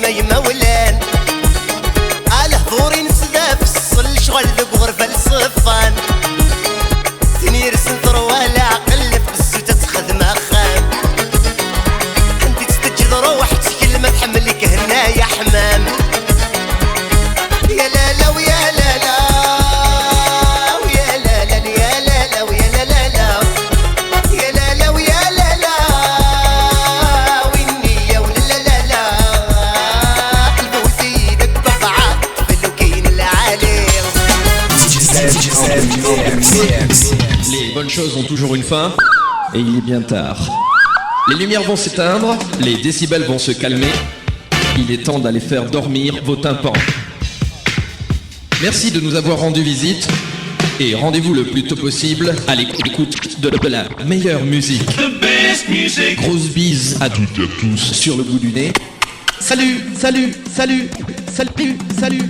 ما يمولان على حضوري نسدا في الصل شغل ذوق غرفة الصفان تنير سنتر ولا عقل في الزوتة تخدم خام انتي تستجد روحك كلمة تحملك هنا يا حمام يا لالا ويا لالا ويا لالا يا لالا ويا لالا يا لالا ويا لالا والنية ولا لالا الفوزي بالطبعة باللوكين العالي. Les bonnes choses ont toujours une fin, et il est bien tard. Les lumières vont s'éteindre, les décibels vont se calmer. Il est temps d'aller faire dormir vos tympans. Merci de nous avoir rendu visite, et rendez-vous le plus tôt possible à l'écoute de la meilleure musique. Grosse bise à toutes et à tous sur le bout du nez. Salut, salut, salut, salut, salut.